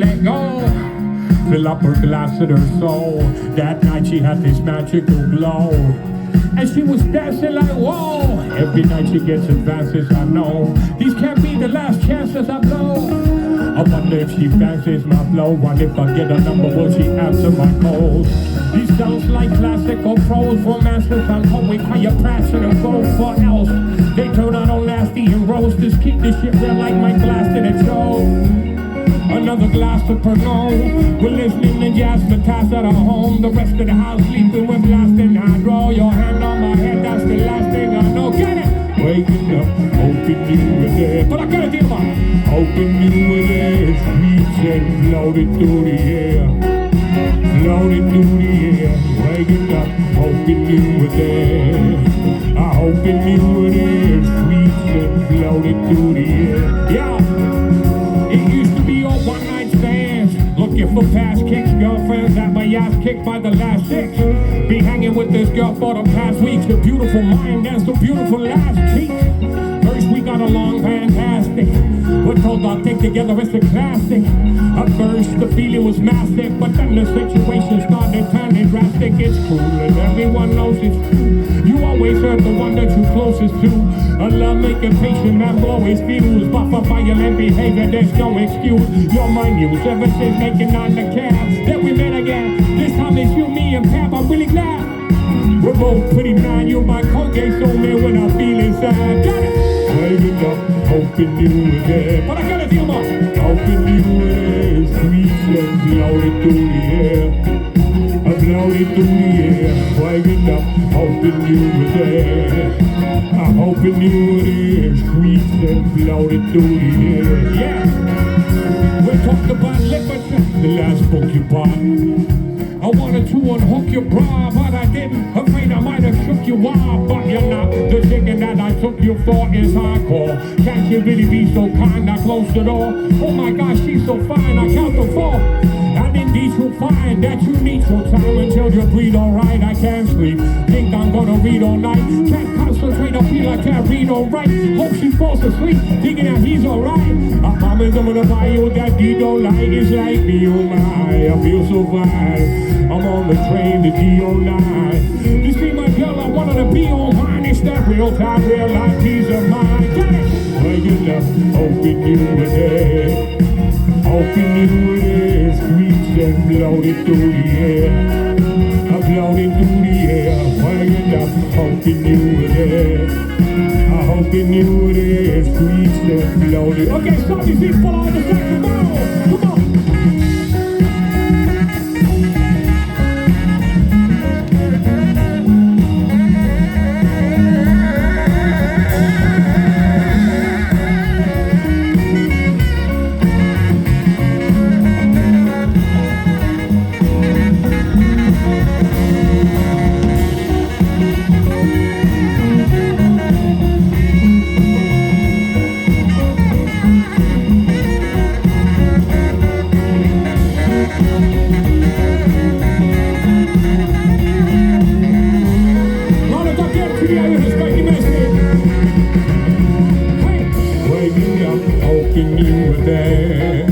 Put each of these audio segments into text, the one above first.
let go. Fill up her glass with her soul. That night she had this magical glow. And she was dancing like, whoa. Every night she gets advances, I know. These can't be the last chances I blow. I wonder if she fancies my flow. Wonder if I get a number, will she answer my calls? These sounds like classical prose. Romances, I'm always higher passion and go for else. They turn out all nasty and roast. Just keep this shit real like my glass to the show. Another glass of Pernod. We're listening to Jasmine Tass at our home. The rest of the house sleeping with blasting. I draw your hand on my head. That's the last thing I know. Get it? Waking up, hoping you were there. But I gotta deal with it. Hoping you were there. Sweet and floated through the air. Floated through the air. Waking up, hoping you were there. I hoping you were there. Sweet and floated through the air. Yeah. Looking for past kicks, girlfriends at my ass kicked by the last six. Be hanging with this girl for the past weeks. The beautiful mind, that's the beautiful last cheek. First we got along fantastic. We're told our thing together, it's a classic. At first the feeling was massive, but then the situation started turning drastic. It's cruel and everyone knows it's true. You always hurt the one that you're closest to. A love making patient man blow his fuse. But for violent behavior there's no excuse. You're my news ever since making on the cab. Then we met again. This time it's you, me and Pap. I'm really glad. We're both pretty man. You're my Colgate soulmate when I'm feeling sad. Got it? Waking up, hoping you were there. But I gotta deal with it. Hoping you were there. Sweet and floated through the air. I floated through the air. Waking up, hoping you were there. I'm hoping you were there. Sweet and floated through the air. Yeah. We talked about literature, the last book you bought. I wanted to unhook your bra, but I didn't. Afraid I might have shook you off, but you're not. The chicken that I took you for is hardcore. Can't you really be so kind? I closed the door. Oh my gosh, she's so fine. I count to 4. And indeed you'll find that you need some time until you breathe alright. I can't sleep. Think I'm gonna read all night. Can't concentrate. I feel I can't read alright. Hope she falls asleep, thinking that he's alright. I promise I'm gonna buy you that Dido light. It's like me, oh my, I feel so fine. I'm on the train to D09. You see my girl, I want her to be on mine. It's that real time, real life piece of mine. Got it? Waking up, hoping you were there. Hoping you were there. Sweet and floated through the air. I'm floating through the air. Waking up, hoping you were there. I'm hoping you were there. Sweet and floated. Okay, stop these people on the second row. Come on. Hoping you were there.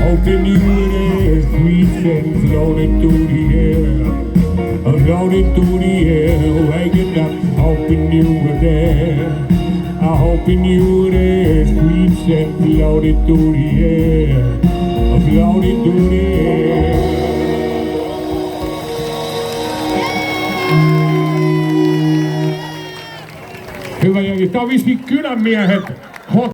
Hoping you were there. Sweet and floated through the air. Floated through the air. Waking up, hoping you were there. Hoping you were there. Sweet and floated through the air. Floated through the air. Hyvä jengi, tää on vissiin Kylänmiehet.